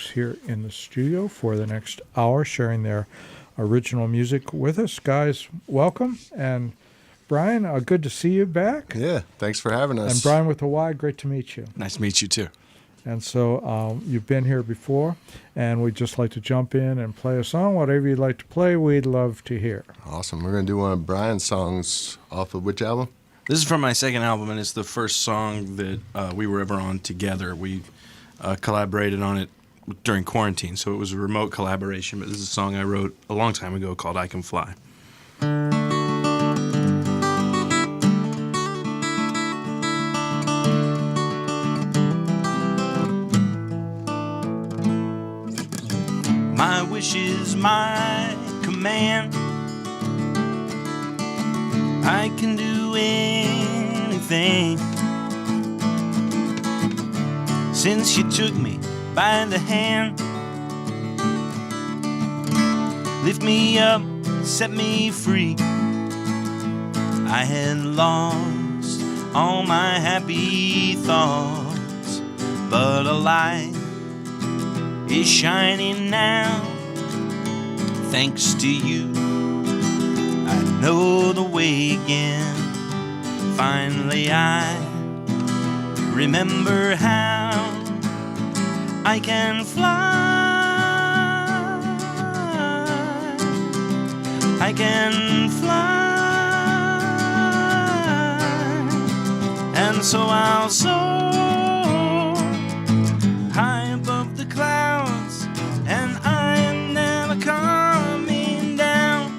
folks here in the studio for the next hour, sharing their original music with us. Guys, welcome. And Bryan, good to see you back. Yeah, thanks for having us. And Bryan with a Y, great to meet you. Nice to meet you, too. And so you've been here before, and we'd just like to jump in and play a song. Whatever you'd like to play, we'd love to hear. Awesome. We're going to do one of Bryan's songs off of which album? This is from my second album, and it's the first song that we were ever on together. We collaborated on it during quarantine, so it was a remote collaboration, but this is a song I wrote a long time ago called I Can Fly. My wish is my command. I can do anything. Since you took me by the hand, lift me up, set me free. I had lost all my happy thoughts, but a light is shining now. Thanks to you, I know the way again. Finally I remember how I can fly. I can fly. And so I'll soar high above the clouds, and I am never coming down.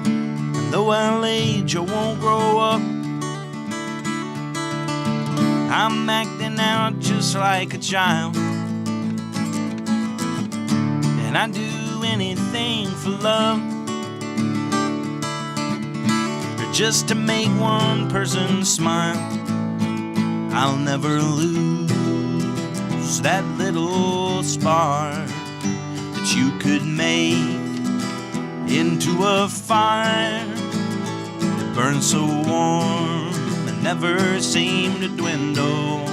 And though I'll age, I won't grow up. I'm acting out just like a child, and I do anything for love, or just to make one person smile. I'll never lose that little spark that you could make into a fire that burns so warm and never seem to dwindle.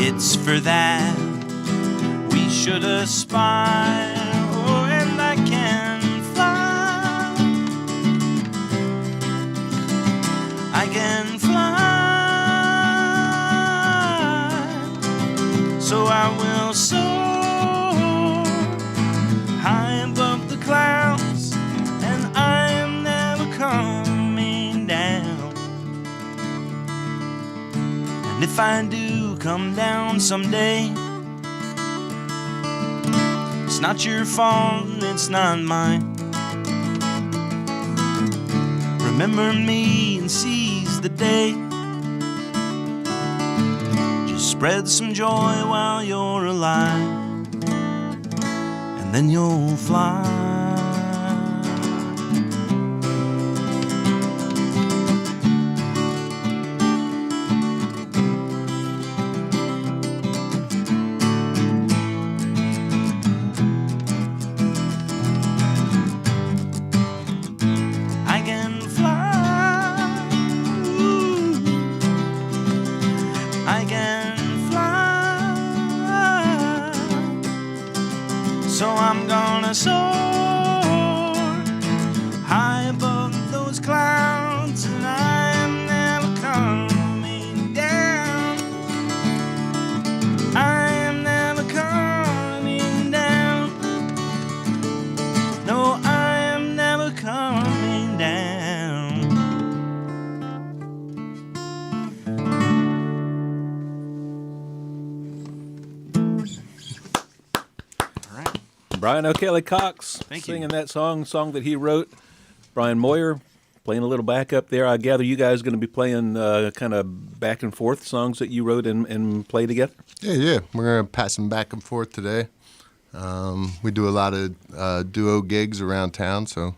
It's for that we should aspire. Oh, and I can fly. I can fly. So I will soar high above the clouds, and I am never coming down. And if I do come down someday, it's not your fault, it's not mine. Remember me and seize the day. Just spread some joy while you're alive, and then you'll fly. So I'm gonna soar high above those clouds, and I'm never coming down. I am never coming down. No, I am never coming down. All right. Bryan O'Kelly Cox singing that song that he wrote. Bryan Moyer playing a little backup there. I gather you guys are going to be playing kind of back and forth songs that you wrote and play together? Yeah. We're going to pass them back and forth today. We do a lot of duo gigs around town, so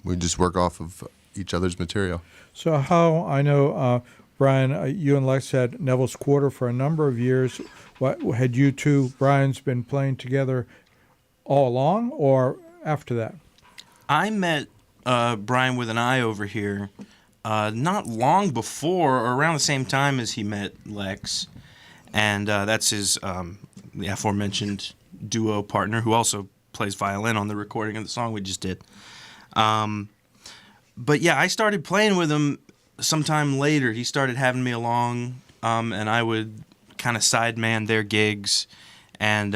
we just work off of each other's material. So how, I know, Bryan, you and Lex had Neville's Quarter for a number of years. What, had you two, Bryan's, been playing together all along or after that? I met Bryan with an eye over here not long before, or around the same time as he met Lex. and that's his the aforementioned duo partner, who also plays violin on the recording of the song we just did. But yeah, I started playing with him sometime later. He started having me along, and I would kind of sideman their gigs. And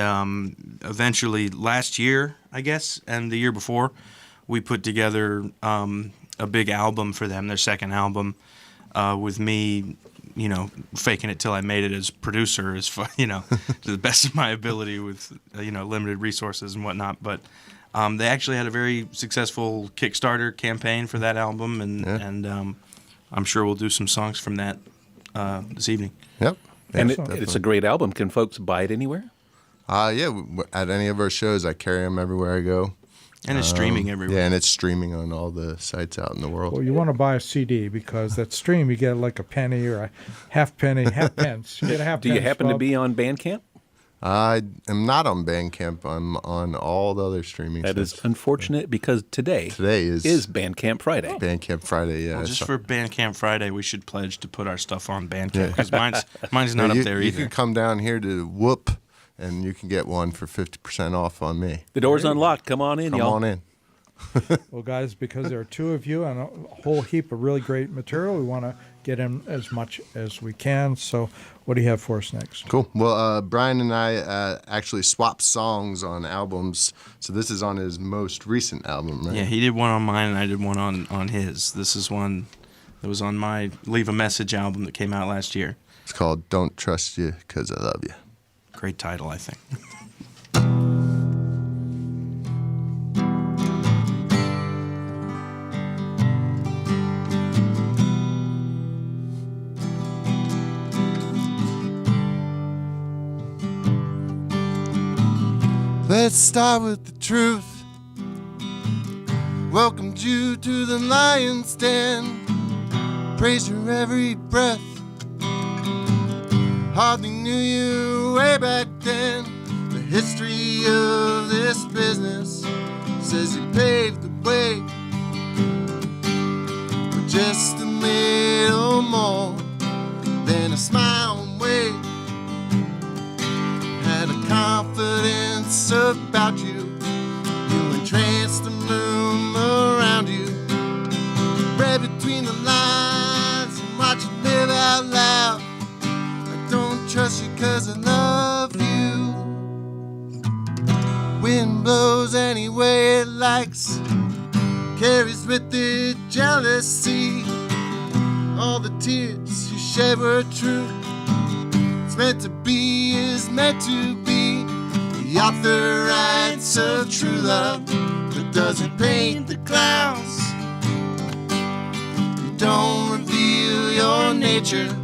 eventually, last year, I guess, and the year before, we put together a big album for them, their second album, with me, faking it till I made it as producer, to the best of my ability with, limited resources and whatnot. But they actually had a very successful Kickstarter campaign for that album, and I'm sure we'll do some songs from that this evening. Yep. And Excellent. it's a great album. Can folks buy it anywhere? At any of our shows, I carry them everywhere I go. And it's streaming everywhere. Yeah, and it's streaming on all the sites out in the world. Well, you want to buy a CD because that stream you get like a penny or a half pence. You get a half Do you pence, happen to Bob. be on Bandcamp? I am not on Bandcamp. I'm on all the other streaming That sites. is unfortunate because today is Bandcamp Friday. Bandcamp Friday, yeah. Well, just So- for Bandcamp Friday, we should pledge to put our stuff on Bandcamp, because mine's not you, up there you either. can come down here to WHUP, and you can get one for 50% off on me. The door's unlocked. Come on in, Come y'all. on in. Well, guys, because there are two of you and a whole heap of really great material, we want to get in as much as we can. So what do you have for us next? Cool. Well, Bryan and I actually swapped songs on albums. So this is on his most recent album, right? Yeah, he did one on mine, and I did one on his. This is one that was on my Leave a Message album that came out last year. It's called Don't Trust You 'Cause I Love You. Great title, I think. Let's start with the truth. Welcomed you to the lion's den. Praise your every breath. Hardly knew you way back then. The history of this business says you paved the way for just a little more than a smile and wave. Had a confidence about you. You entranced the room around you. Read between the lines and watch you live out loud. I don't trust you 'cause I love you. Wind blows any way it likes, carries with it jealousy. All the tears you shed were true. It's meant to be is meant to be. The author writes of true love, but doesn't paint the clouds. You don't reveal your nature.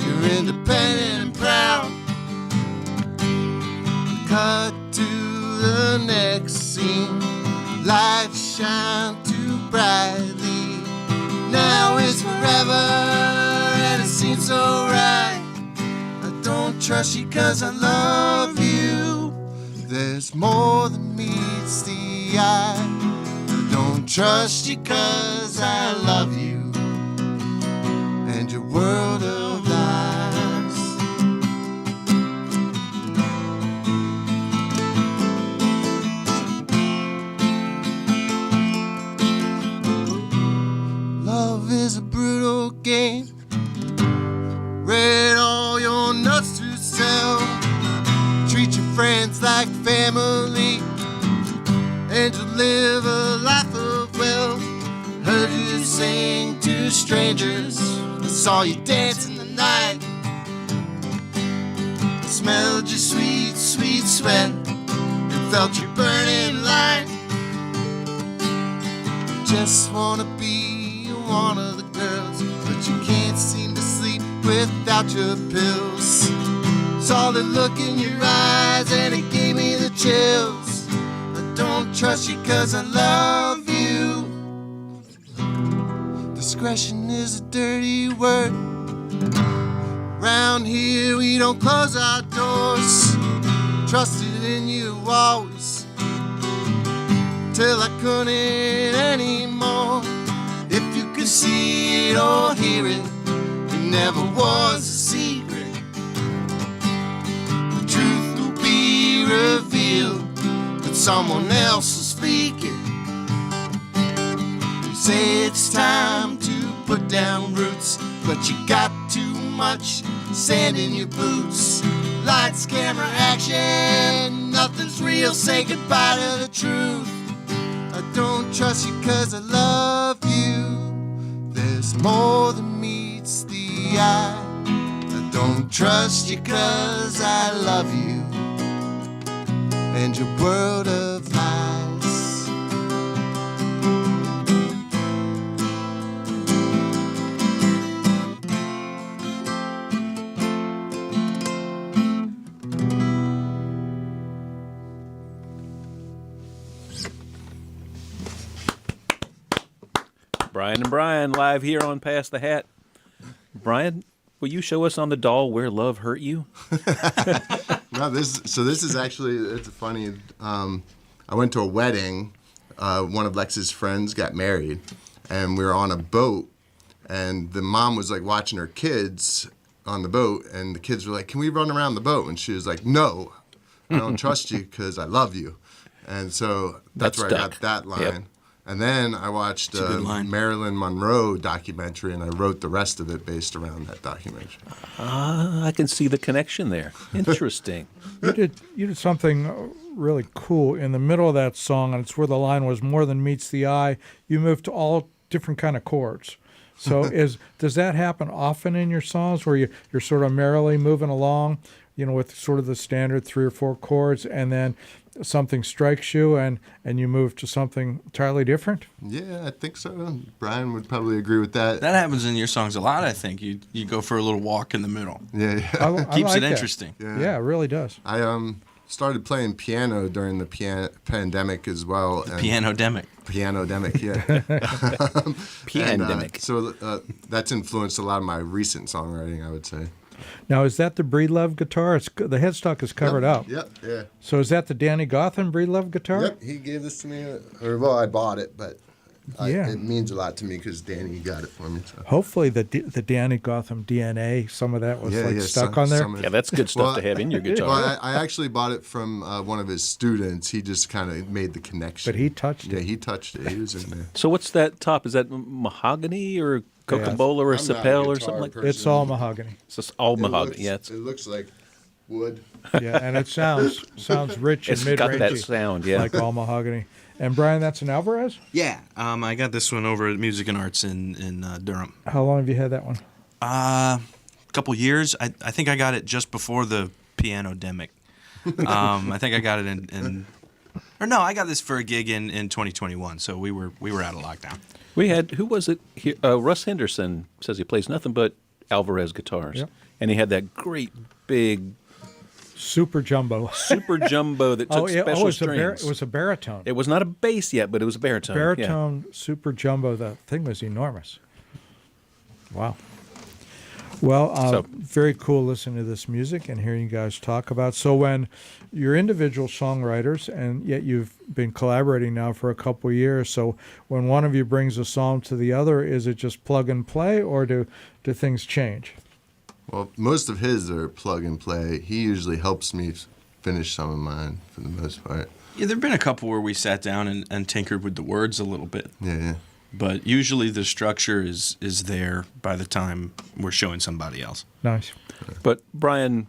You're independent and proud. Cut to the next scene. Lights shine too brightly. Now it's forever, and it seems so right. I don't trust you 'cause I love you. There's more than meets the eye. I don't trust you 'cause I love you and your world of lies. Love is a brutal game. Read all your nuts to sell. Treat your friends like family, and you live a life of wealth. Heard you sing to strangers, I saw you dance in the night. Smelled your sweet, sweet sweat, and felt your burning light. Just wanna be one of the girls, but you can't seem to sleep without your pills. Saw the look in your eyes and it gave me the chills. I don't trust you 'cause I love you. Discretion is a dirty word. Round here we don't close our doors. Trusted in you always, till I couldn't anymore. If you could see it or hear it, it never was a secret. someone else is speaking. You say it's time to put down roots, but you got too much sand in your boots. Lights, camera, action, nothing's real, say goodbye to the truth. I don't trust you 'cause I love you. There's more than meets the eye. I don't trust you 'cause I love you and your world of lies. Bryan and Bryan live here on Pass the Hat. Bryan, will you show us on the doll where love hurt you? No, this is actually, it's funny. I went to a wedding. One of Lex's friends got married, and we were on a boat, and the mom was like watching her kids on the boat, and the kids were like, "Can we run around the boat?" And she was like, "No, I don't trust you because I love you." And so that's where I got that line. Yep. And then I watched a good a line. Marilyn Monroe documentary, and I wrote the rest of it based around that documentary. I can see the connection there. Interesting. You did something really cool in the middle of that song, and it's where the line was more than meets the eye. You moved to all different kind of chords. So does that happen often in your songs where you're sort of merrily moving along, with sort of the standard 3 or 4 chords, and then something strikes you and you move to something entirely different? Yeah, I think so. Bryan would probably agree with that. That happens in your songs a lot, I think. You go for a little walk in the middle. Yeah. I Keeps like it that. interesting. Yeah, it really does. I started playing piano during the pandemic as well. And Piano-demic. Piano-demic, yeah. Piano-demic. So that's influenced a lot of my recent songwriting, I would say. Now, is that the Breedlove guitar? The headstock is covered up. Yep, yeah. So is that the Danny Gotham Breedlove guitar? Yep, he gave this to me. I bought it, but Yeah. it means a lot to me because Danny got it for me. So. Hopefully the Danny Gotham DNA, some of that was stuck on there. Yeah, that's good stuff to have in your guitar. Well, I actually bought it from one of his students. He just kind of made the connection. But he touched Yeah, it. he touched it. He was in there. So what's that top? Is that mahogany or Coca-Cola or I'm not a Sapel or guitar something like that? person. It's all mahogany. It's just all mahogany. Yeah, It looks like wood. Yeah, and it sounds rich and it's got mid-rangey, that sound. Yeah. like all mahogany. And Bryan, that's an Alvarez? Yeah, I got this one over at Music and Arts in Durham. How long have you had that one? A couple years. I think I got it just before the piano-demic. I think I got it or no, I got this for a gig in 2021. So we were out of lockdown. We had, who was it here? Russ Henderson says he plays nothing but Alvarez guitars. Yep. And he had that great big Super jumbo. super jumbo that took special strings. It was a baritone. It was not a bass yet, but it was a baritone. Baritone super jumbo. The thing was enormous. Wow. Well, very cool listening to this music and hearing you guys talk about. So when you're individual songwriters and yet you've been collaborating now for a couple of years, so when one of you brings a song to the other, is it just plug and play or do things change? Well, most of his are plug and play. He usually helps me finish some of mine for the most part. Yeah, there've been a couple where we sat down and tinkered with the words a little bit. Yeah. But usually the structure is there by the time we're showing somebody else. Nice. But Bryan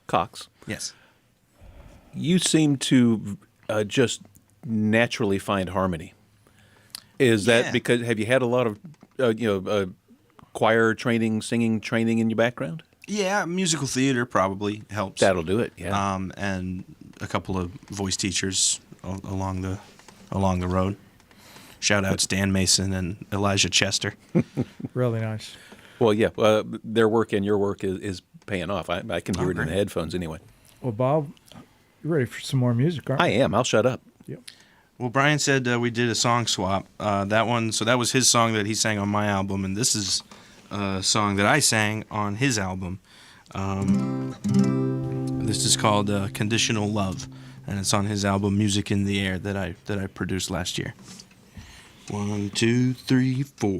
Cox, Yes. you seem to just naturally find harmony. Is that Yeah. because, have you had a lot of, choir training, singing training in your background? Yeah, musical theater probably helps. That'll do it, yeah. And a couple of voice teachers along the road. Shout out Stan Mason and Elijah Chester. Really nice. Well, yeah, their work and your work is paying off. I can hear it in the headphones anyway. Well, Bob, you're ready for some more music, aren't I you? am. I'll shut up. Yep. Well, Bryan said we did a song swap. That was his song that he sang on my album, and this is a song that I sang on his album. This is called "Conditional Love," and it's on his album "Music in the Air" that I produced last year. 1, 2, 3, 4.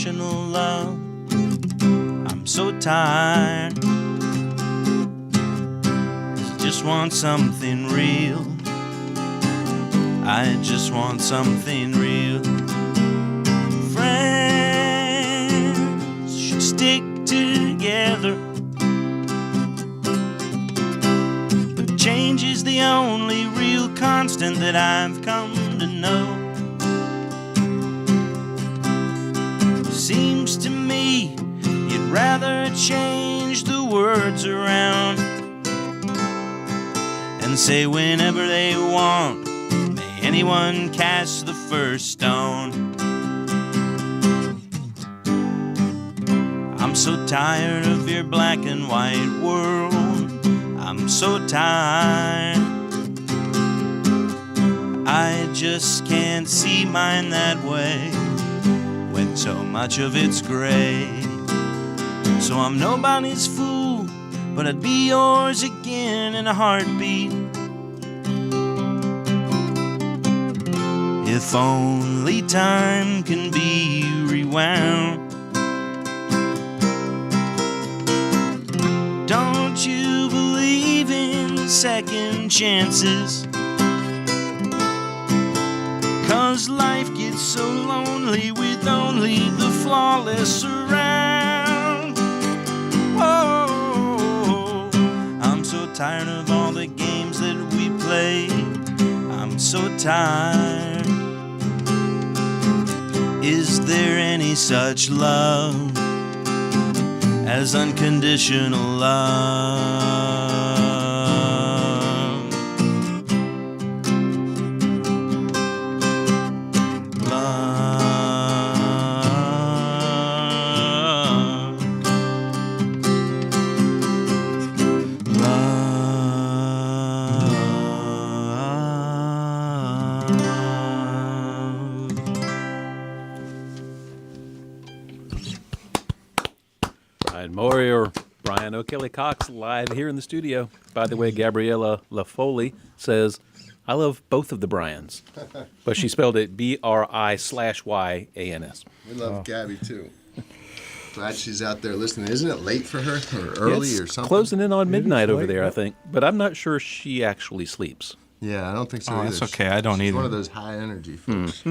unconditional love. I'm so tired. I just want something real. I just want something real. Friends should stick together, but change is the only real constant that I've come to know. Seems to me you'd rather change the words around and say whenever they want, may anyone cast the first stone. I'm so tired of your black and white world. I'm so tired. I just can't see mine that way when so much of it's gray. So I'm nobody's fool, but I'd be yours again in a heartbeat. If only time can be rewound. Don't you believe in second chances? 'Cause life gets so lonely with only the flawless around. Whoa, I'm so tired of all the games that we play. I'm so tired. Is there any such love as unconditional love? Brian Moyer, Brian O'Kelly Cox live here in the studio. By the way, Gabriella LaFoley says, I love both of the Bryans. But she spelled it BRI/YANS. We love Gabby too. Glad she's out there listening. Isn't it late for her or early It's or something? closing in on midnight over late, there, I yep. think. But I'm not sure she actually sleeps. Yeah, I don't think so Oh, either. that's okay. I don't She's either. one of those high energy folks.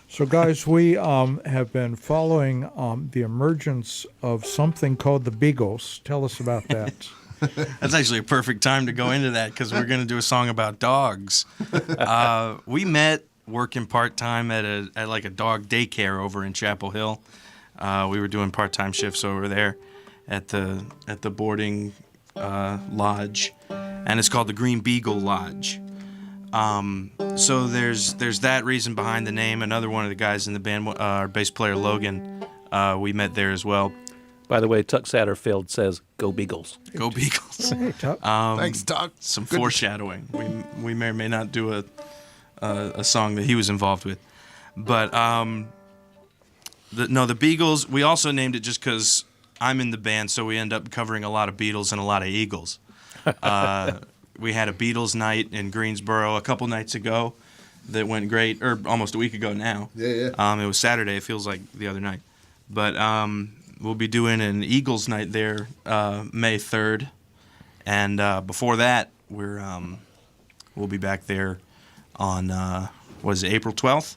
So, guys, we have been following the emergence of something called the Beagles. Tell us about that. That's actually a perfect time to go into that because we're going to do a song about dogs. We met working part-time at like a dog daycare over in Chapel Hill. We were doing part-time shifts over there at the boarding lodge, and it's called the Green Beagle Lodge. So there's that reason behind the name. Another one of the guys in the band, our bass player Logan, we met there as well. By the way, Tuck Satterfield says, go Beagles. Go Beagles. Hey, Tuck. Thanks, Doc. Some foreshadowing. We may or may not do a song that he was involved with, but the Beagles. We also named it just because I'm in the band, so we end up covering a lot of Beatles and a lot of Eagles. We had a Beatles night in Greensboro a couple nights ago that went great, or almost a week ago now. Yeah. It was Saturday. It feels like the other night, but we'll be doing an Eagles night there May 3rd, and before that we'll be back there on April 12th,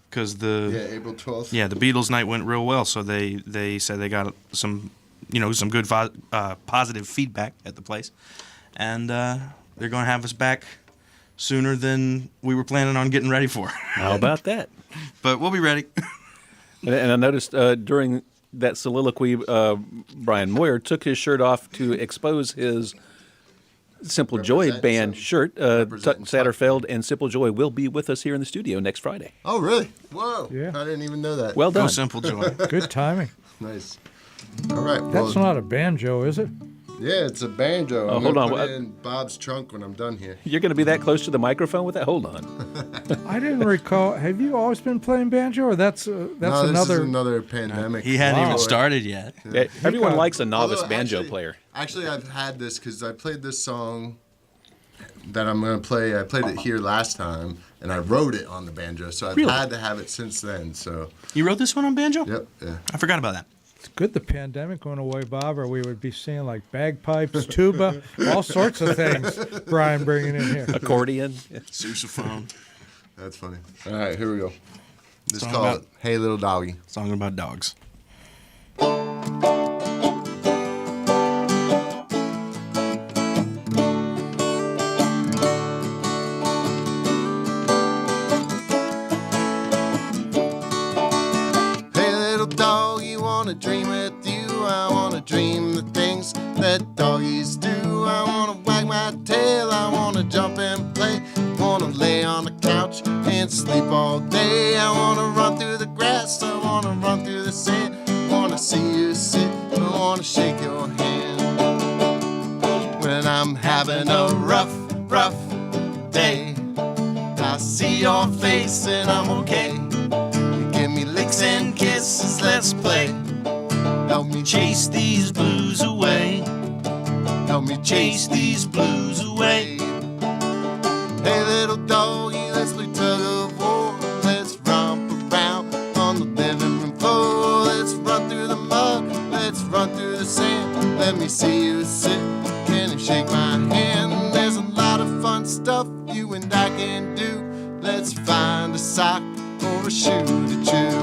because April 12th. the Beatles night went real well, so they said they got some good positive feedback at the place, and they're going to have us back sooner than we were planning on getting ready for. How about that? But we'll be ready. And I noticed during that soliloquy, Brian Moyer took his shirt off to expose his Simple Joy Represent band some- shirt. Tuck representing Satterfield and Simple Joy will be with us here in the studio next Friday. Oh, really? Whoa. Yeah. I didn't even know that. Well Go done. Simple Joy. Good timing. Nice. All right. That's well, not a banjo, is it? yeah, it's a banjo. Oh, I'm hold gonna on, put what- it in Bob's trunk when I'm done here. You're going to be that close to the microphone with that? Hold on. I didn't recall. Have you always been playing banjo, or that's No, this another? is another pandemic. He hadn't Wow. even started yet. Yeah, everyone likes a novice Although, banjo actually- player. Actually, I've had this because I played this song that I'm gonna play. I played it here last time, and I wrote it on the banjo, so I've Really? had to have it since then. So, You wrote this one on banjo? yep, yeah. I forgot about that. It's good the pandemic went away, Bob, or we would be seeing like bagpipes, tuba, all sorts of things. Brian bringing in here. Accordion. Sousaphone. That's funny. All right, here we go. This is Song called about- "Hey Little Doggy." Song about dogs. Hey little doggy, wanna dream with you? I wanna dream the things that doggies do. I wanna wag my tail, I wanna jump and play. Wanna lay on the couch and sleep all day. I wanna run through the grass, I wanna run through the sand. Wanna see you sit, I wanna shake your hand. When I'm having a rough, rough day, I see your face and I'm okay. You give me licks and kisses, let's play. Help me chase these blues away. Help me chase these blues away. Hey little doggy, let's play tug of war. Let's romp around on the living room floor. Let's run through the mud, let's run through the sand. Let me see you sit, can you shake my hand? There's a lot of fun stuff you and I can do. Let's find a sock or a shoe to chew.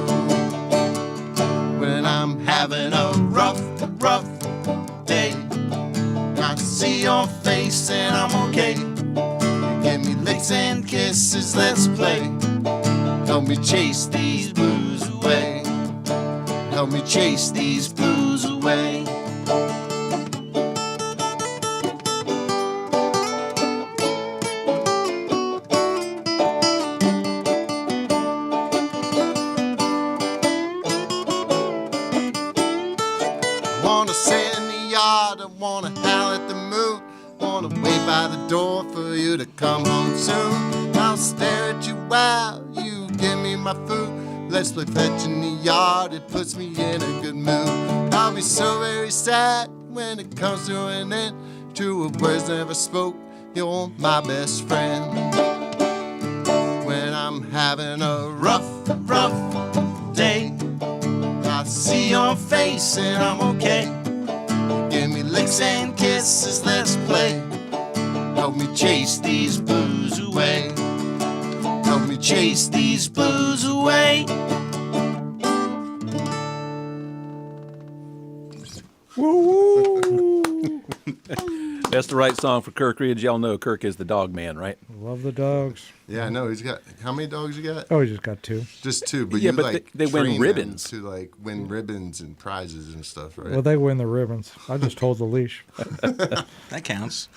When I'm having a rough, rough day, I see your face and I'm okay. Give me licks and kisses, let's play. Help me chase these blues away. Help me chase these blues away. Wanna sit in the yard, I wanna howl at the moon. Wanna wait by the door for you to come home soon. I'll stare at you while you give me my food. Let's play fetch in the yard, it puts me in a good mood. I'll be so very sad when it comes to an end. True words never spoke, you're my best friend. When I'm having a rough, rough day, I see your face and I'm okay. Give me licks and kisses, let's play. Help me chase these blues away. Help me chase these blues away. Woo! That's the right song for Kirk Reed. Y'all know Kirk is the dog man, right? Love the dogs. Yeah, I know. He's got, how many dogs you got? Oh, he just got two. Just two, but Yeah, you but like they win train them ribbons. to like win ribbons and prizes and stuff, right? Well, they win the ribbons. I just hold the leash. That counts.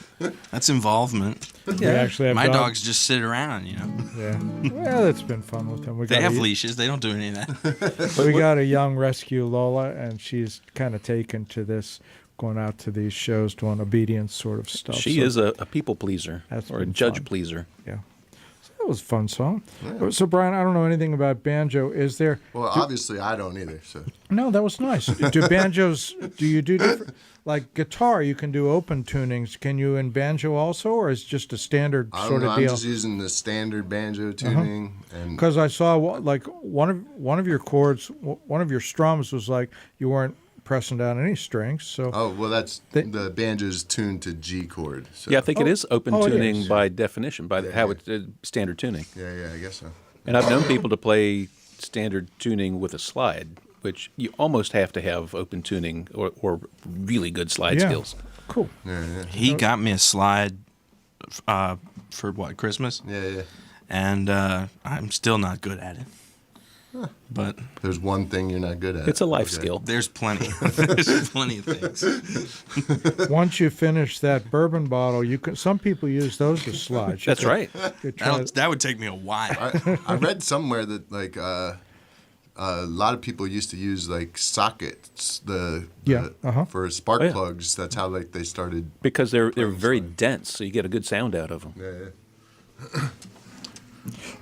That's involvement. We actually have My dogs just sit around, you know. Yeah. Well, it's been fun with them. They have leashes. They don't do any of that. We got a young rescue Lola, and she's kind of taken to this, going out to these shows, doing obedience sort of stuff. She So, is a people pleaser That's or a been judge fun. pleaser. Yeah. So that was a fun song. So, Brian, I don't know anything about banjo. Is there? Well, obviously I don't either. So No, that was nice. Do banjos? Do you do different? Like guitar, you can do open tunings. Can you in banjo also, or is it just a standard I don't sort know. of I'm deal? just using the standard banjo tuning, and Because I saw like one of your chords, one of your strums was like you weren't pressing down any strings. So oh well, that's They- the banjo's tuned to G chord. So. Yeah, I think it is open Oh, it tuning is. by definition, by how it's standard tuning. Yeah, I guess so. And I've known people to play standard tuning with a slide, which you almost have to have open tuning or really good slide yeah, skills. cool. He got me a slide for what, Christmas? Yeah. And I'm still not good at it. But There's one thing you're not good at. It's a life Okay. skill. there's plenty. There's plenty of things. Once you finish that bourbon bottle, you can. Some people use those as slides. That's right. You try- That would take me a while. I read somewhere that like a lot of people used to use like sockets Yeah, for spark Oh, yeah. plugs. That's how like they started. Because they're Playing very slide. dense, so you get a good sound out of them. Yeah.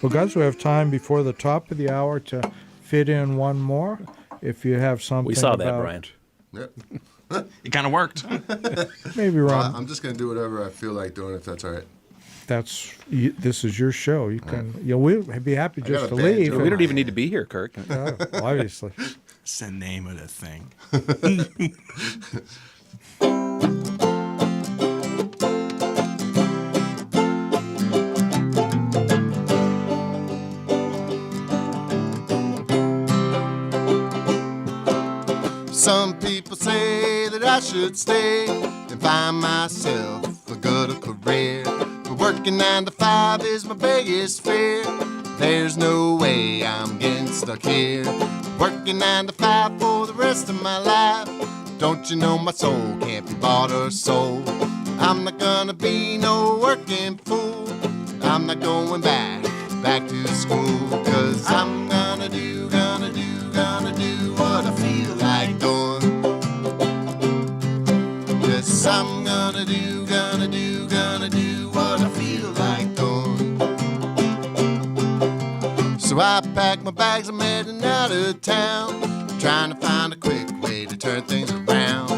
Well, guys, we have time before the top of the hour to fit in one more. If you have something, We saw that, about, Brian. Yep. It kind of worked. Maybe Well, Ron. I'm just gonna do whatever I feel like doing if that's all right. this is your show. You can, we'll be happy just got to a banjo. leave. We don't even need to be here, Kirk. Obviously. It's the name of the thing. Some people say that I should stay and find myself a good career. But working 9 to 5 is my biggest fear. There's no way I'm getting stuck here. Working 9 to 5 for the rest of my life. Don't you know my soul can't be bought or sold? I'm not gonna be no working fool. I'm not going back to school. Cause I'm gonna do what I feel like doing. Yes, I'm gonna do what I feel like doing. So I pack my bags, I'm heading out of town, trying to find a quick way to turn things around.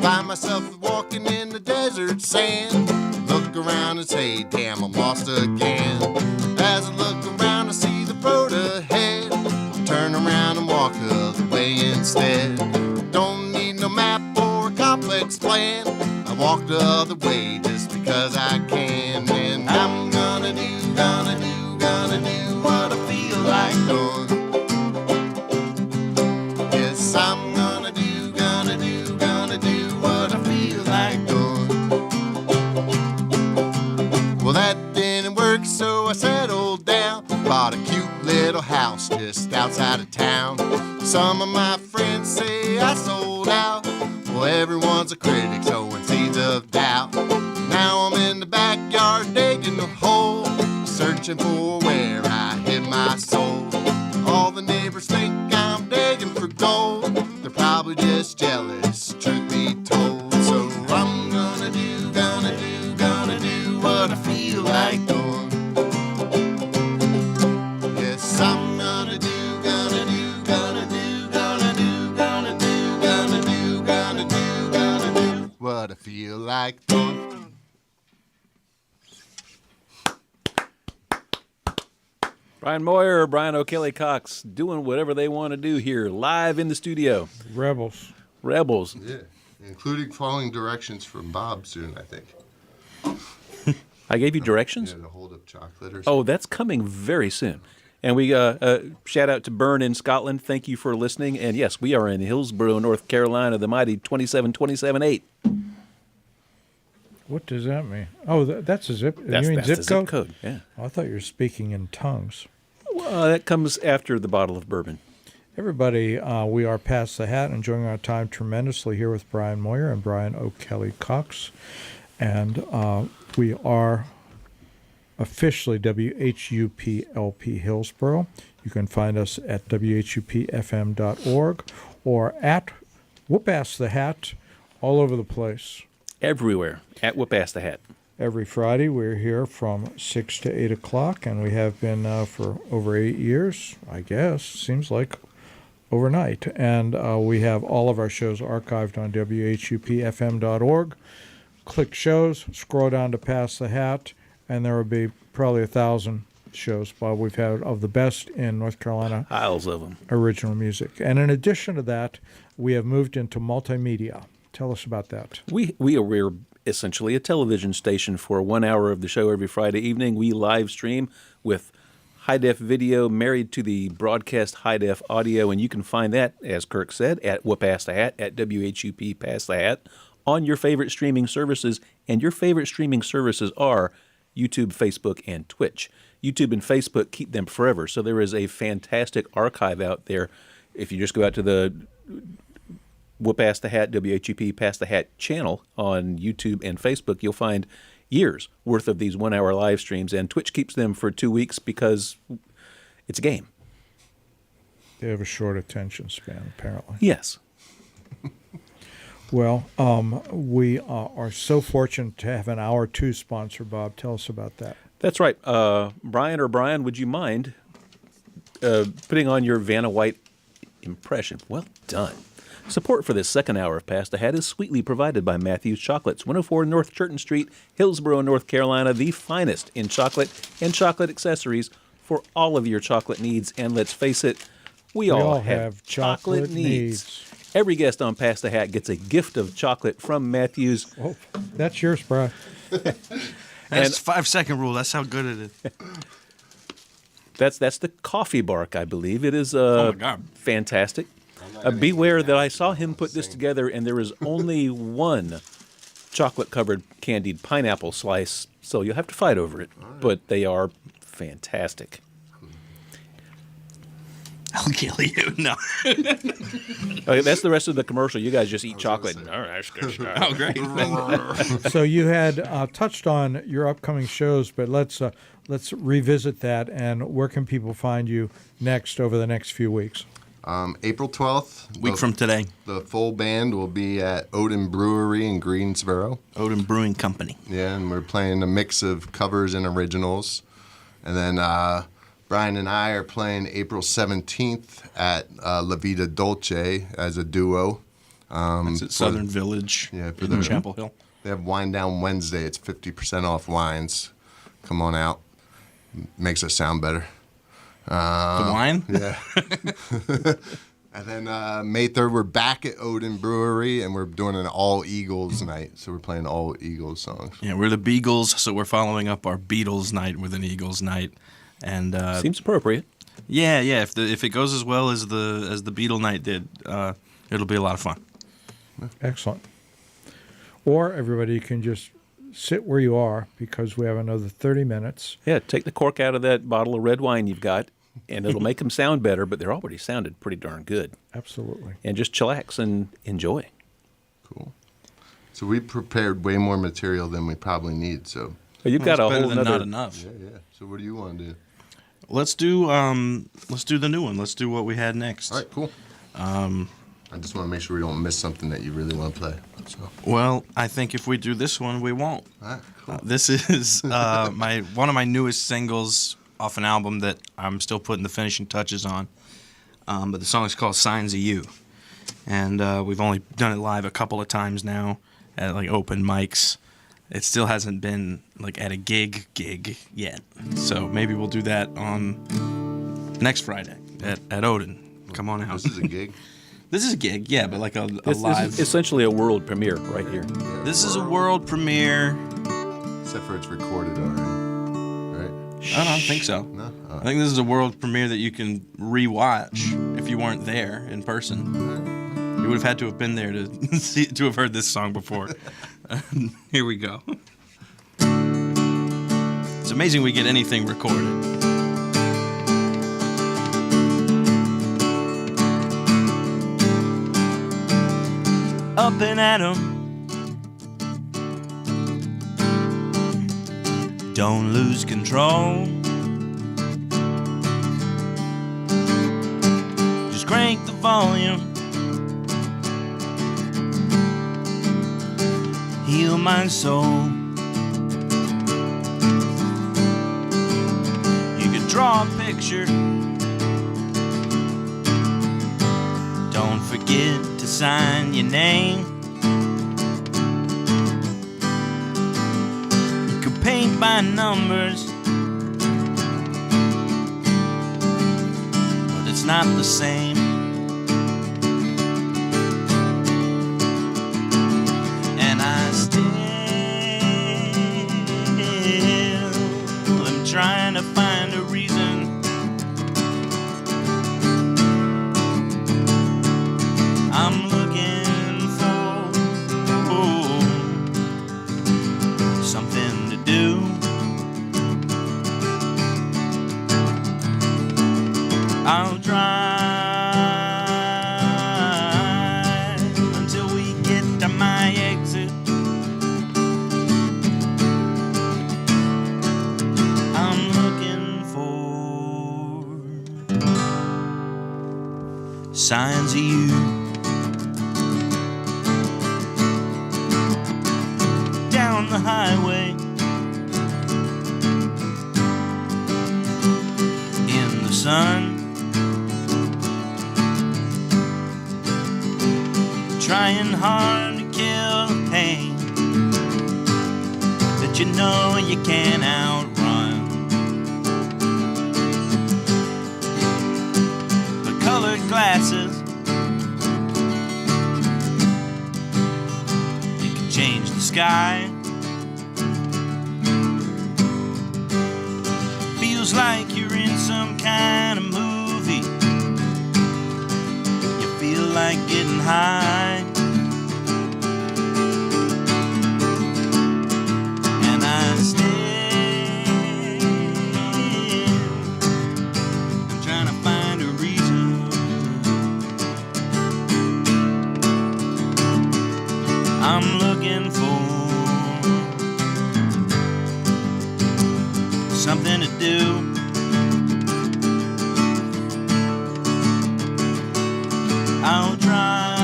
Find myself walking in the desert sand, look around and say, damn, I'm lost again. As I look around, I see the road ahead, turn around and walk the other way instead. Don't need no map or a complex plan, I walk the other way just because I can. And I'm gonna do what I feel like doing. Yes, I'm gonna do what I feel like doing. Well, that didn't work, so I settled down, bought a cute little house just outside of town. Some of my friends say I sold out, well, everyone's a critic, sowing seeds of doubt. Now I'm in the backyard digging a hole, searching for where I hid my soul. All the neighbors think I'm digging for gold, they're probably just jealous, truth be told. So I'm gonna do what I feel like doing. Yes, I'm gonna do what I feel like doing. Brian Moyer or Brian O'Kelly Cox doing whatever they want to do here, live in the studio. Rebels. Rebels. Yeah, including following directions from Bob soon, I think. I gave you directions? Yeah, to hold up chocolate or something. Oh, that's coming very soon. And we shout out to Byrne in Scotland. Thank you for listening. And yes, we are in Hillsborough, North Carolina, the mighty 27278. What does that mean? Oh, that's a zip. That's you mean the zip zip code? code. Yeah. Oh, I thought you were speaking in tongues. Well, that comes after the bottle of bourbon. Everybody, we are past the hat, enjoying our time tremendously here with Brian Moyer and Brian O'Kelly Cox. And we are officially WHUP LP Hillsborough. You can find us at WHUPFM.org or at Whoop Ass the Hat all over the place. Everywhere at Whoop Ass the Hat. Every Friday, we're here from 6 to 8 o'clock, and we have been for over 8 years, I guess. Seems like overnight. And we have all of our shows archived on WHUPFM.org. Click shows, scroll down to Pass the Hat, and there will be probably 1,000 shows, Bob, we've had of the best in North Carolina. Piles of them. Original music. And in addition to that, we have moved into multimedia. Tell us about that. We're essentially a television station for 1 hour of the show every Friday evening. We live stream with high-def video married to the broadcast high-def audio, and you can find that, as Kirk said, at Whoop Ass the Hat, at WHUP Pass the Hat, on your favorite streaming services, and your favorite streaming services are YouTube, Facebook, and Twitch. YouTube and Facebook keep them forever, so there is a fantastic archive out there. If you just go out to the Whoop Ass the Hat, WHUP Pass the Hat channel on YouTube and Facebook, you'll find years worth of these 1 hour live streams, and Twitch keeps them for 2 weeks because it's a game. They have a short attention span, apparently. Yes. Well, we are so fortunate to have an Hour 2 sponsor, Bob. Tell us about that. That's right. Brian, would you mind putting on your Vanna White impression? Well done. Support for this second hour of Past the Hat is sweetly provided by Matthews Chocolates, 104 North Churton Street, Hillsborough, North Carolina, the finest in chocolate and chocolate accessories for all of your chocolate needs. And let's face it, we all have chocolate needs. Every guest on Past the Hat gets a gift of chocolate from Matthews. Oh, that's yours, Bryan. That's 5-second rule. That's how good it is. That's the coffee bark, I believe. It is Oh, my God. fantastic. Beware that I saw him put this together, and there is only one chocolate-covered candied pineapple slice, so you'll have to fight over it. But they are fantastic. I'll kill you. No. Okay, that's the rest of the commercial. You guys just eat chocolate. All right, that's good stuff. Oh, great. So you had touched on your upcoming shows, but let's revisit that. And where can people find you next over the next few weeks? April 12th. Week from today. The full band will be at Odin Brewery in Greensboro. Odin Brewing Company. Yeah, and we're playing a mix of covers and originals. And then Bryan and I are playing April 17th at La Vida Dolce as a duo. It's at Southern Village in Chapel Hill. They have Wine Down Wednesday. It's 50% off wines. Come on out. Makes us sound better. The wine? Yeah. And then May 3rd, we're back at Odin Brewery, and we're doing an all Eagles night. So we're playing all Eagles songs. Yeah, we're the Beagles, so we're following up our Beatles night with an Eagles night. And Seems appropriate. yeah. If it goes as well as the Beatle night did, it'll be a lot of fun. Excellent. Or everybody can just sit where you are because we have another 30 minutes. Yeah, take the cork out of that bottle of red wine you've got, and it'll make them sound better, but they're already sounded pretty darn good. Absolutely. And just chillax and enjoy. Cool. So we prepared way more material than we probably need. So Well, you've got a better whole than nother... not enough. yeah. So what do you want to do? Let's do the new one. Let's do what we had next. All right, cool. I just want to make sure we don't miss something that you really want to play. So. Well, I think if we do this one, we won't. All right, cool. This is one of my newest singles off an album that I'm still putting the finishing touches on. But the song is called Signs of You. And we've only done it live a couple of times now at like open mics. It still hasn't been like at a gig yet. So maybe we'll do that on next Friday at Odin. Come on out. This is a gig. This is a gig, yeah, but like a This live. is essentially a world premiere right here. This is a world premiere. Except for it's recorded already. Right? I don't think so. No? I think this is a world premiere that you can re-watch if you weren't there in person. You would have had to have been there to have heard this song before. Here we go. It's amazing we get anything recorded. Up and at 'em. Don't lose control. Just crank the volume. Heal my soul. You could draw a picture. Don't forget to sign your name. You could paint by numbers, but it's not the same. And I still am trying to find a reason I'm looking for something to do. I'll drive until we get to my exit. I'm looking for signs of you. Down the highway, in the sun, trying hard to kill the pain that you know you can't outrun. The colored glasses, you can change the sky. Feels like you're in some kind of movie. You feel like getting high. And I stand, I'm trying to find a reason. I'm looking for something to do. I'll try.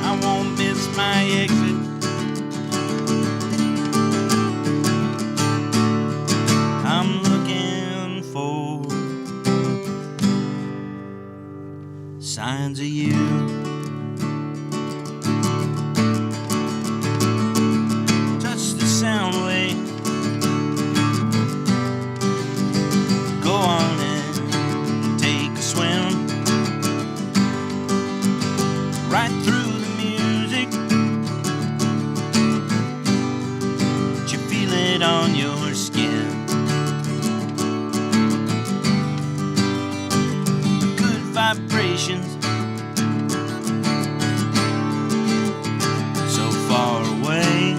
I won't miss my exit. I'm looking for signs of you. Touch the sound wave. Go on and take a swim right through the music. But you feel it on your skin. Good vibrations so far away.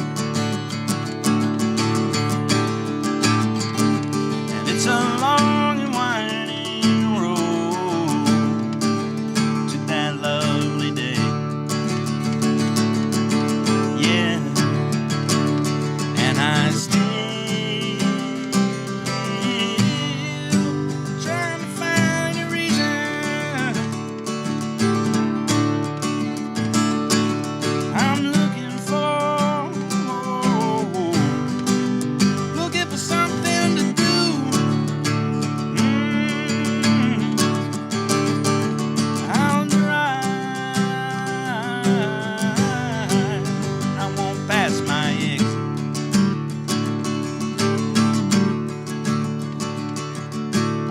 And it's a long and winding road to that lovely day. Yeah, and I still trying to find a reason. I'm looking for something to do. I'll drive. I won't pass my exit.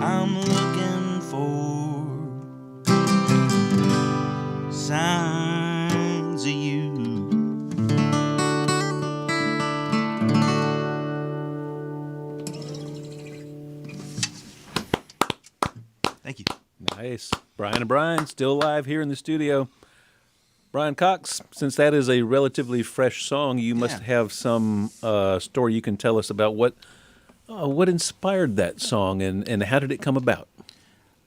I'm looking for signs of you. Thank you. Nice. Bryan and Bryan, still live here in the studio. Bryan Cox, since that is a relatively fresh song, you must Yeah. have some story you can tell us about what inspired that song and how did it come about?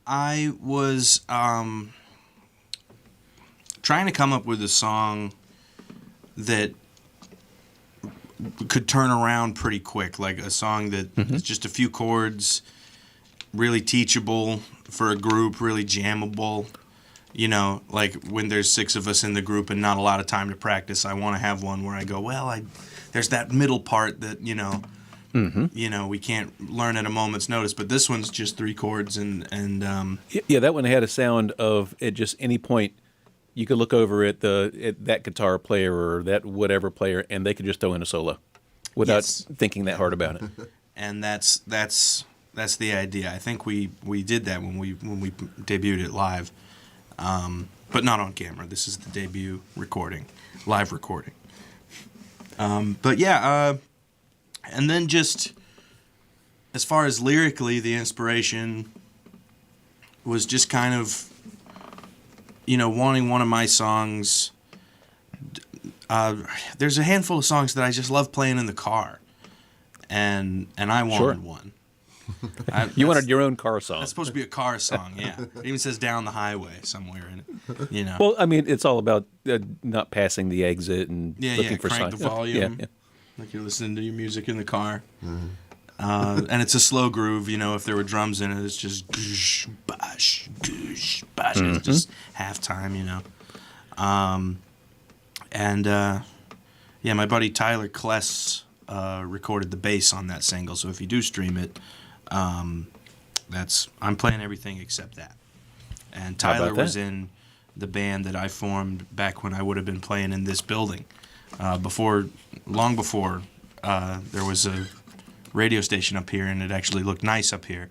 I was trying to come up with a song that could turn around pretty quick, like a song that is just a few chords, really teachable for a group, really jammable. You know, like when there's 6 of us in the group and not a lot of time to practice, I want to have one where I go, well, there's that middle part that, you know, we can't learn at a moment's notice. But this one's just 3 chords and Yeah, that one had a sound of at just any point you could look over at that guitar player or that whatever player and they could just throw in a solo without Yes. thinking that hard about it. and that's the idea. I think we did that when we debuted it live, but not on camera. This is the debut recording, live recording. But yeah, and then just as far as lyrically, the inspiration was just kind of, wanting one of my songs. There's a handful of songs that I just love playing in the car, and I wanted Sure. one. You wanted your own car song. That's supposed to be a car song, yeah. It even says "Down the Highway" somewhere in it, Well, I mean, it's all about not passing the exit and Yeah, looking yeah, for crank signs. the volume. Yeah. Like you're listening to your music in the car. And it's a slow groove, if there were drums in it, it's just goosh, bash, goosh, bash. It's just halftime, Yeah, my buddy Tyler Kless recorded the bass on that single, so if you do stream it, I'm playing everything except that. And How about Tyler was that? in the band that I formed back when I would have been playing in this building. Long before there was a radio station up here, and it actually looked nice up here.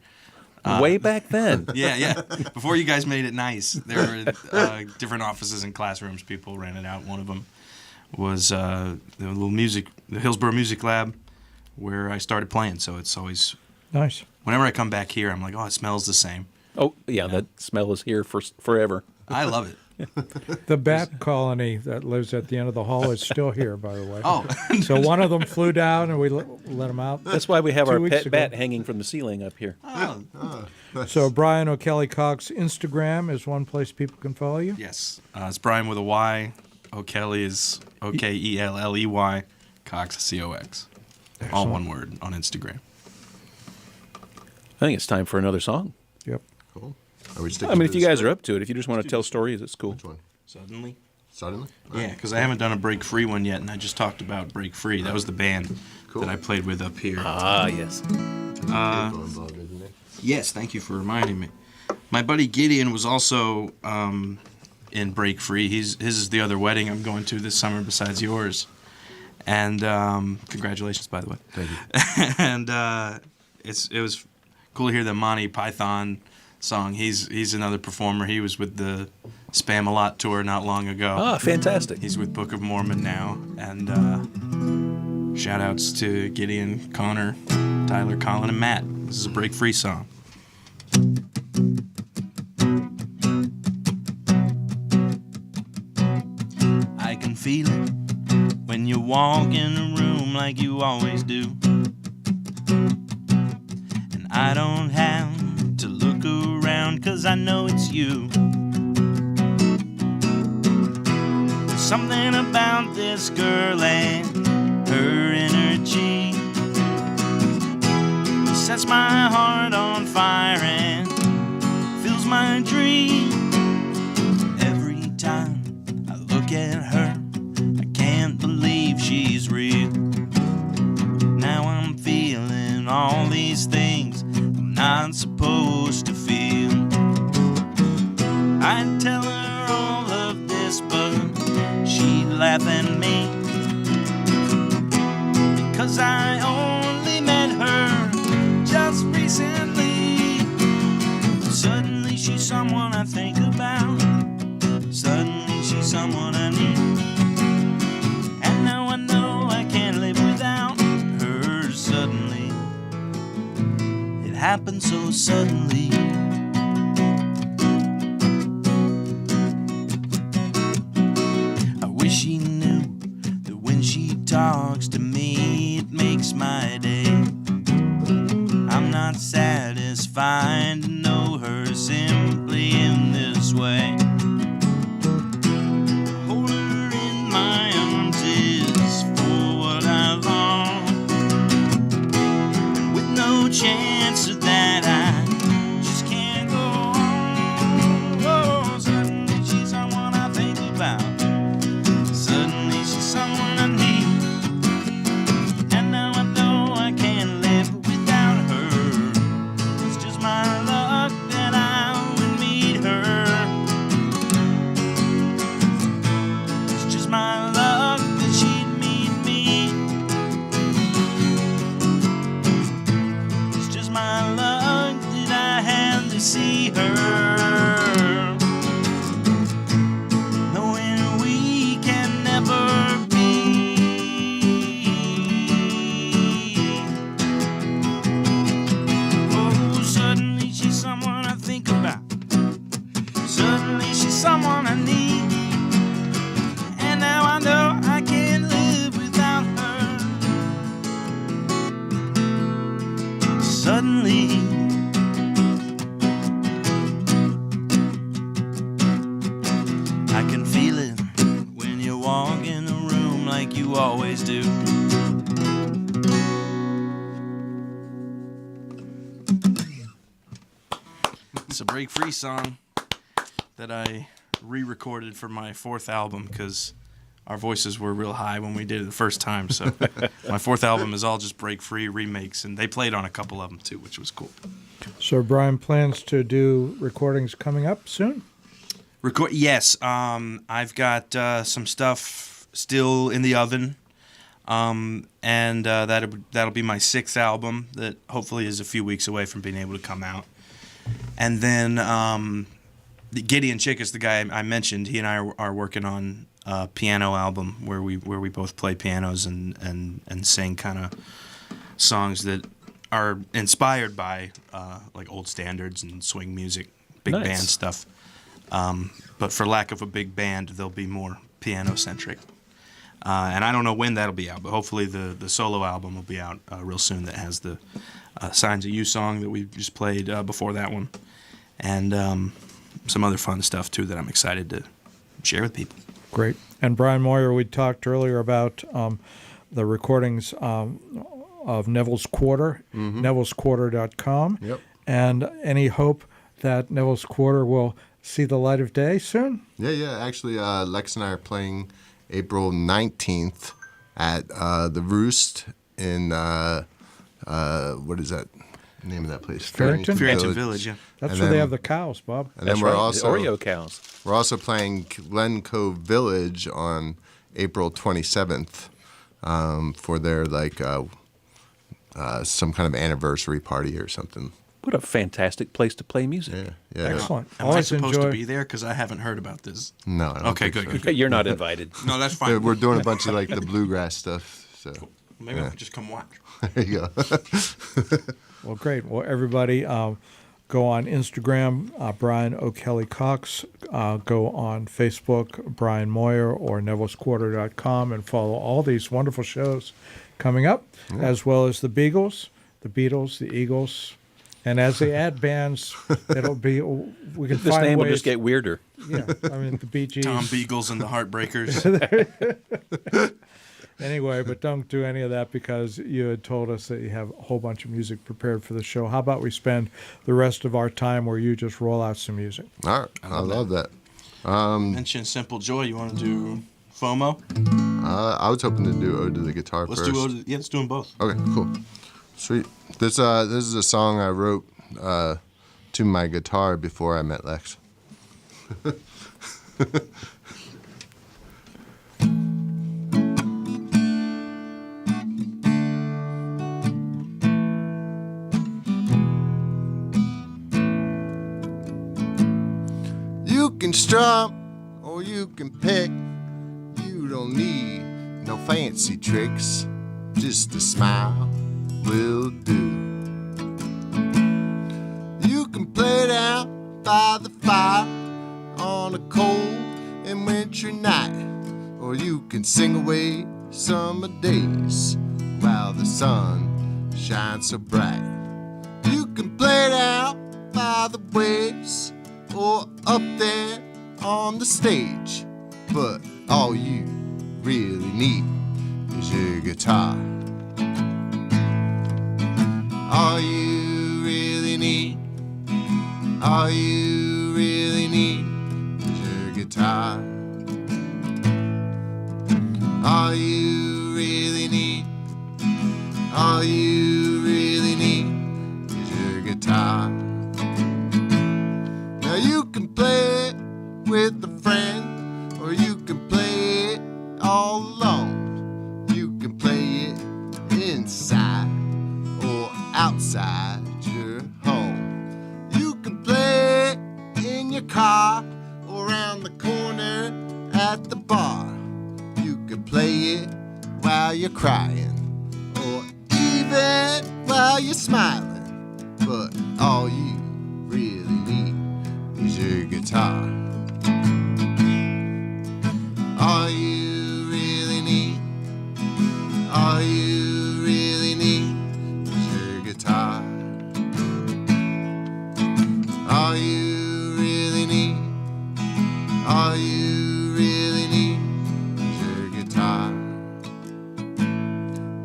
Way back then. Yeah. Before you guys made it nice, there were different offices and classrooms. People rented out. One of them was the Hillsborough Music Lab, where I started playing. So it's always, Nice. whenever I come back here, I'm like, oh, it smells the same. Oh, yeah, that smell is here for forever. I love it. The bat colony that lives at the end of the hall is still here, by the way. Oh, So one of them flew down, and we let them out. That's why we have 2 our weeks pet ago. bat hanging from the ceiling up here. So Brian O'Kelly Cox Instagram is one place people can follow you. yes. It's Bryan with a Y. O'Kelly is O'Kelley. Cox, C-O-X. All one word on Instagram. I think it's time for another song. Yep. Cool. Are we sticking I mean, to if you this guys bit? are up to it, if you just want to tell stories, it's cool. Which one? Suddenly? Suddenly? Yeah, because I haven't done a Break Free one yet, and I just talked about Break Free. That was the band Cool. that I played with up here. Ah, yes. Involved, isn't it? Yes, thank you for reminding me. My buddy Gideon was also in Break Free. His is the other wedding I'm going to this summer besides yours. And congratulations, by the way. Thank you. And it was cool to hear the Monty Python song. He's another performer. He was with the Spam-A-Lot tour not long ago. Ah, fantastic. He's with Book of Mormon now. And shout outs to Gideon, Connor, Tyler, Colin, and Matt. This is a Break Free song. I can feel it when you walk in a room like you always do. And I don't have to look around 'cause I know it's you. Something about this girl and her energy sets my heart on fire and fills my dream. Every time I look at her, I can't believe she's real. Now I'm feeling all these things I'm not supposed to feel. I'd tell her all of this, but she'd laugh at me, because I only met her just recently. Suddenly she's someone I think about. Suddenly she's someone I need. And now I know I can't live without her. Suddenly it happened so suddenly. I wish she knew that when she talks to me it makes my day. I'm not satisfied to know her simply in this way. Hold her in my arms is for what I long, with no chance of that I just can't go on. Oh, suddenly she's someone I think about. Suddenly she's someone I need. And now I know I can't live without her. It's just my luck that I would meet her. It's just my luck that she'd meet me. It's just my luck that I had to see her. Knowing we can never be. Oh, suddenly she's someone I think about. Suddenly she's someone I need. And now I know I can't live without her. Suddenly I can feel it when you walk in the room like you always do. It's a Break Free song that I re-recorded for my 4th album because our voices were real high when we did it the first time. So my fourth album is all just break-free remakes, and they played on a couple of them too, which was cool. So Bryan plans to do recordings coming up soon? Yes, I've got some stuff still in the oven, and that'll be my sixth album that hopefully is a few weeks away from being able to come out. And then Gideon Chick is the guy I mentioned. He and I are working on a piano album where we both play pianos and sing kind of songs that are inspired by like old standards and swing music, big Nice. band stuff. But for lack of a big band, they'll be more piano-centric. And I don't know when that'll be out, but hopefully the solo album will be out real soon that has the Signs of You song that we just played before that one. And some other fun stuff, too, that I'm excited to share with people. Great. And Bryan Moyer, we talked earlier about the recordings of Neville's Quarter, nevillesquarter.com. Yep. And any hope that Neville's Quarter will see the light of day soon? Yeah. Actually, Lex and I are playing April 19th at the Roost in, what is that name of that place? Farrington? Farrington Village, yeah. That's And where they then- have the cows, Bob. And That's then we're right, also the Oreo cows. We're also playing Glen Cove Village on April 27th for their some kind of anniversary party or something. What a fantastic place to play music. Yeah. Excellent. Am I Always supposed enjoy. to be there? Because I haven't heard about this. No. I don't Okay, think good, so. good. You're not invited. No, that's Yeah, fine. we're doing a bunch of like the bluegrass stuff. So Maybe I'll just come watch. there you go. Well, great. Well, everybody, go on Instagram, Bryan O'Kelly Cox. Go on Facebook, Bryan Moyer, or nevillesquarter.com, and follow all these wonderful shows coming up, as well as the Beatles, the Eagles. And as they add bands, it'll be, we can This find name will ways. just get weirder. Yeah, I mean, the Bee Gees. Tom Beagles and the Heartbreakers. Anyway, but don't do any of that because you had told us that you have a whole bunch of music prepared for the show. How about we spend the rest of our time where you just roll out some music? All right. I love that. Mention Simple Joy. You want to do FOMO? I was hoping to do Ode to the Guitar Let's first. do let's do them both. Okay, cool. Sweet. This is a song I wrote to my guitar before I met Lex. You can strum or you can pick. You don't need no fancy tricks. Just a smile will do. You can play it out by the fire on a cold and wintry night, or you can sing away summer days while the sun shines so bright. You can play it out by the waves or up there on the stage, but all you really need is your guitar. All you really need, all you really need is your guitar. All you really need, all you really need is your guitar. Now you can play it with a friend, or you can play it all alone. You can play it inside or outside your home. You can play it in your car or around the corner at the bar. You can play it while you're crying or even while you're smiling. But all you really need is your guitar. All you really need, all you really need is your guitar. All you really need, all you really need is your guitar.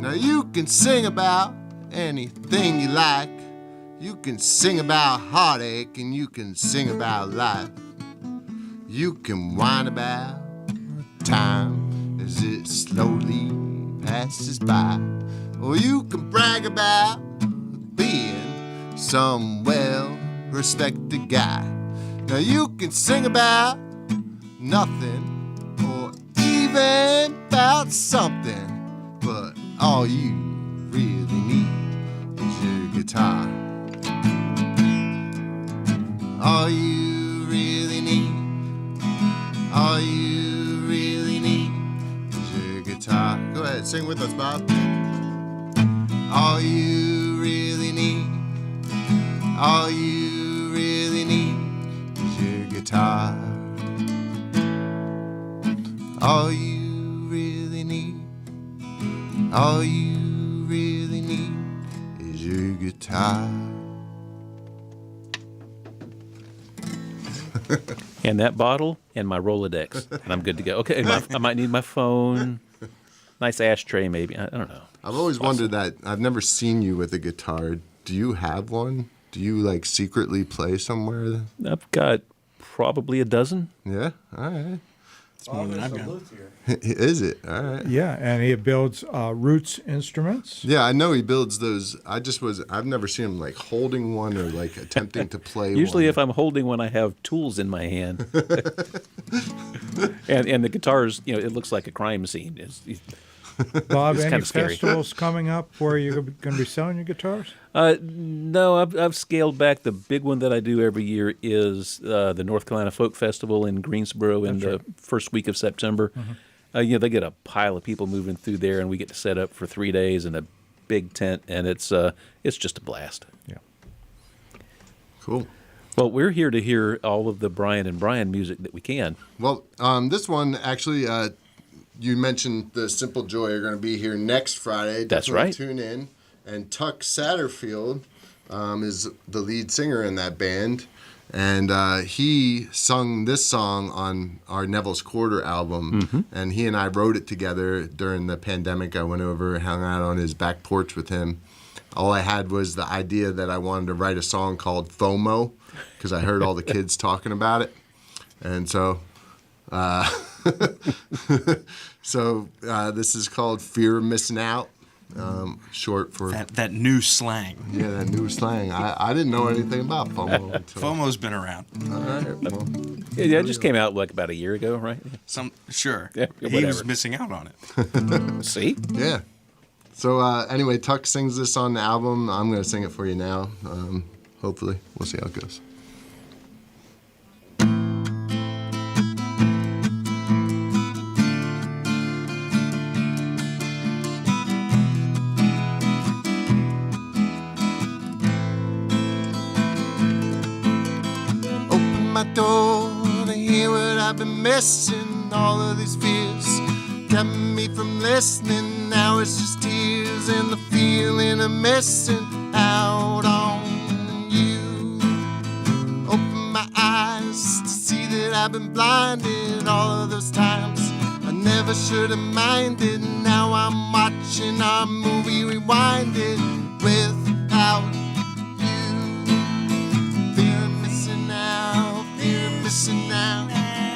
Now you can sing about anything you like. You can sing about heartache and you can sing about life. You can whine about time as it slowly passes by. Or you can brag about being some well-respected guy. Now you can sing about nothing or even about something, but all you really need is your guitar. All you really need, all you really need is your guitar. Go ahead, sing with us, Bob. All you really need, all you really need is your guitar. All you really need, all you really need is your guitar. And that bottle and my Rolodex, and I'm good to go. Okay, I might need my phone. Nice ashtray, maybe. I don't know. I've always wondered that. I've never seen you with a guitar. Do you have one? Do you like secretly play somewhere? I've got probably a dozen. Yeah, all right. It's more than I've got. Is it? All right. Yeah, and he builds roots instruments. Yeah, I know he builds those. I've never seen him like holding one or like attempting to play Usually, one. if I'm holding one, I have tools in my hand. and the guitars, it looks like a crime scene. Bob, It's any kinda scary. festivals coming up where you're going to be selling your guitars? No, I've scaled back. The big one that I do every year is the North Carolina Folk Festival in Greensboro in the first week of September. They get a pile of people moving through there, and we get to set up for 3 days in a big tent, and it's just a blast. Yeah. Cool. Well, we're here to hear all of the Bryan and Bryan music that we can. Well, this one actually, you mentioned the Simple Joy are going to be here next Friday. That's Definitely right. Tune in. And Tuck Satterfield is the lead singer in that band. And he sung this song on our Neville's Quarter album. And he and I wrote it together during the pandemic. I went over, hung out on his back porch with him. All I had was the idea that I wanted to write a song called FOMO because I heard all the kids talking about it. And so... this is called Fear of Missing Out, short for That new slang. yeah, that new slang. I didn't know anything about FOMO until FOMO's been around. All right, well, Yeah, it just came out like about a year ago, right? Sure. Yeah, He whatever. was missing out on it. See? yeah. So anyway, Tuck sings this on the album. I'm gonna sing it for you now. Hopefully, we'll see how it goes. My door to hear what I've been missing. All of these fears kept me from listening. Now it's just tears and the feeling of missing out on you. Open my eyes to see that I've been blinded all of those times. I never should have minded. Now I'm watching our movie rewinded without missing out,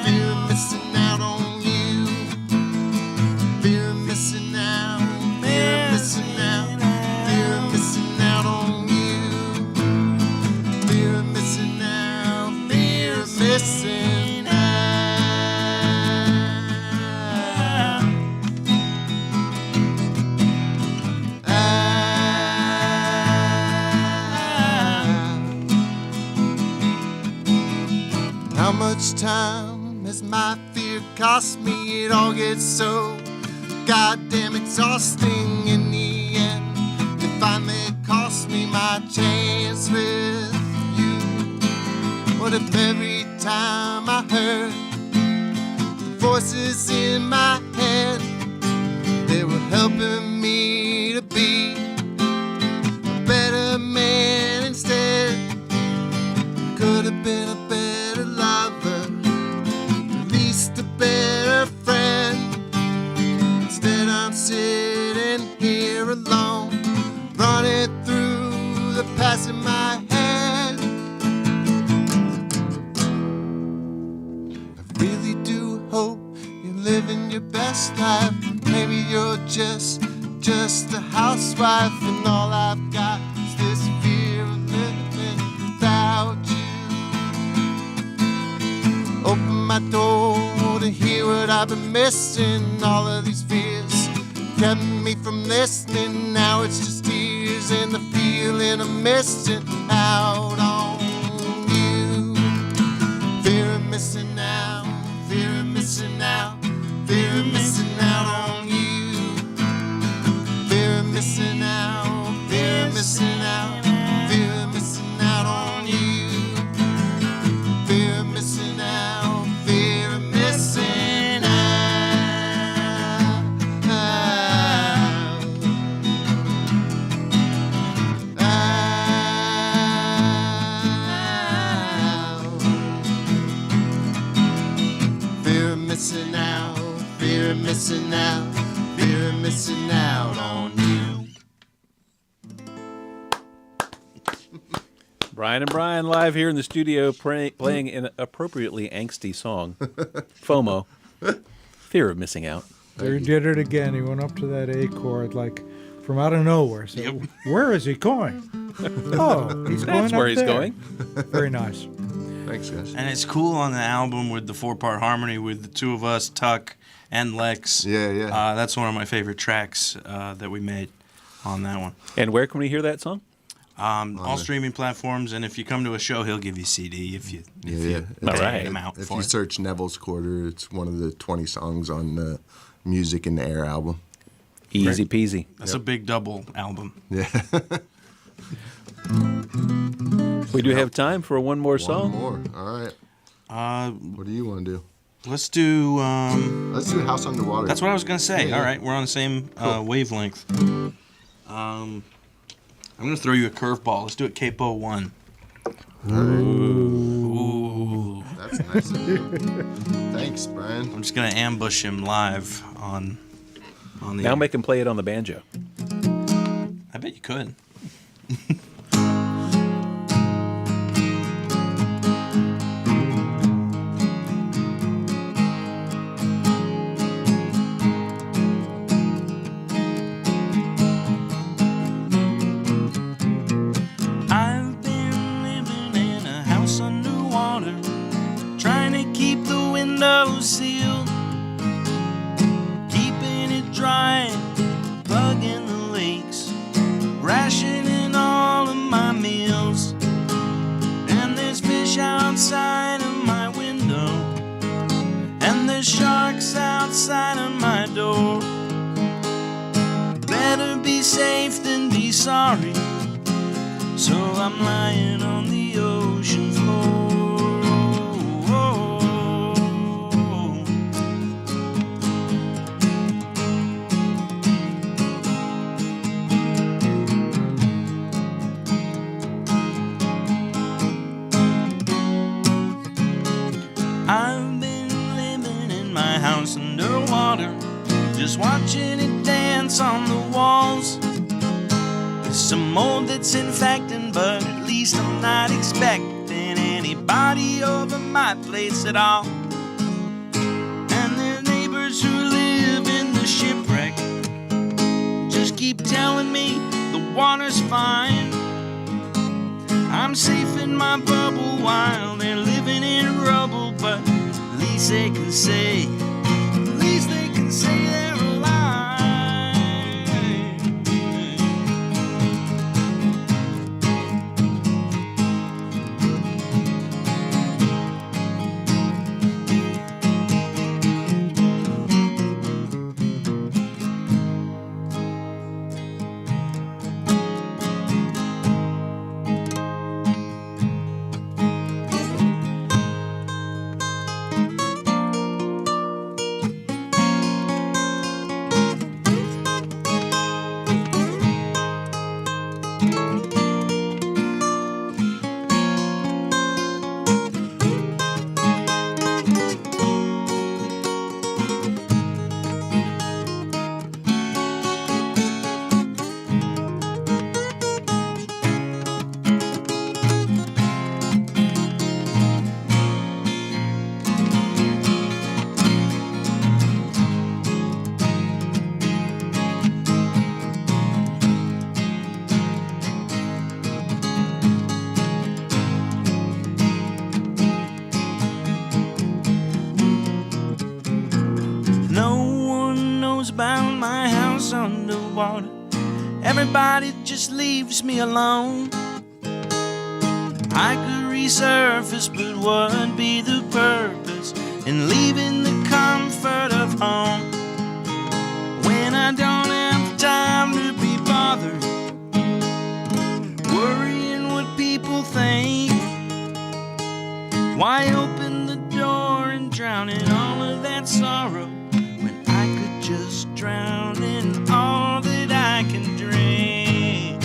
fear of missing out on you. Fear of missing out, fear of missing out, fear of missing out on you. Fear of missing out, fear of missing out. How much time has my fear cost me? It all gets so goddamn exhausting in the end. It finally cost me my chance with you. What if every time I heard the voices in my head, they were helping me to be a better man instead? Could have been a better lover, at least a better friend. Instead I'm sitting here alone, running through the past in my head. I really do hope you're living your best past life. Maybe you're just a housewife, and all I've got is this fear of living without you. Open my door to hear what I've been missing. All of these fears kept me from listening. Now it's just tears and the feeling of missing out on you. Fear of missing out, fear of missing out, fear of missing out on you. Fear of missing out, fear of missing out, fear of missing out on you. Fear of missing out, fear of missing out. Fear of missing out, fear of missing out, fear of missing out on you. Bryan and Bryan live here in the studio playing an appropriately angsty song, FOMO, Fear of Missing Out. There he did it again. He went up to that A chord like from out of nowhere. So, where is he going? Oh, he's going That's up where he's there. going. Very nice. Thanks, guys. And it's cool on the album with the 4-part harmony with the two of us, Tuck and Lex. Yeah. That's one of my favorite tracks that we made on that one. And where can we hear that song? All streaming platforms, and if you come to a show, he'll give you a CD if you All right. take him out If for you it. search Neville's Quarter, it's one of the 20 songs on the Music in the Air album. Easy peasy. That's a big double album. Yeah. We do have time for one more One song. more. All right. What do you want to do? Let's do. Let's do House on the Water. That's what I was gonna say. Yeah. All right, we're on the same wavelength. I'm gonna throw you a curveball. Let's do it Capo 1. Ooh. That's nice of you. Thanks, Bryan. I'm just gonna ambush him live on the. Now make him play it on the banjo. I bet you could. I've been living in a house underwater, trying to keep the windows sealed, keeping it dry, plugging the leaks, rationing all of my meals. And there's fish outside of my window, and there's sharks outside of my door. Better be safe than be sorry, so I'm lying on the ocean floor. I've been living in my house underwater, just watching it dance on the walls. There's some mold that's infecting, but at least I'm not expecting anybody over my place at all. And the neighbors who live in the shipwreck just keep telling me the water's fine. I'm safe in my bubble while they're living in rubble, but at least they can say, they're alive. knows about my house underwater. Everybody just leaves me alone. I could resurface, but what would be the purpose in leaving the comfort of home when I don't have time to be bothered, worrying what people think? Why open the door and drown in all of that sorrow when I could just drown in all that I can drink?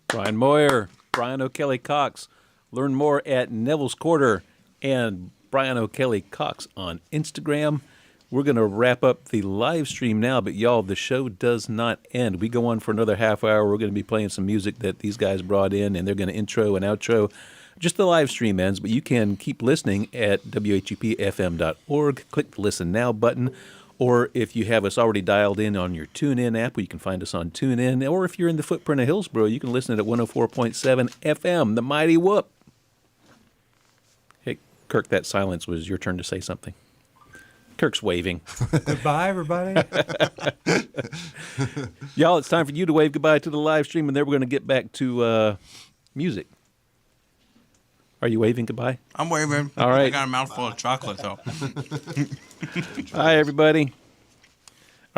Brian Moyer, Brian O'Kelly Cox. Learn more at Neville's Quarter and Brian O'Kelly Cox on Instagram. We're going to wrap up the live stream now, but y'all, the show does not end. We go on for another half hour. We're going to be playing some music that these guys brought in, and they're going to intro and outro. Just the live stream ends, but you can keep listening at WHUPFM.org. Click the Listen Now button. Or if you have us already dialed in on your TuneIn app, you can find us on TuneIn. Or if you're in the footprint of Hillsborough, you can listen at 104.7 FM, the mighty WHUP. Hey, Kirk, that silence was your turn to say something. Kirk's waving. Goodbye, everybody. Y'all, it's time for you to wave goodbye to the live stream, and then we're going to get back to music. Are you waving goodbye? I'm waving. All right. I got a mouthful of chocolate, though. Hi, everybody.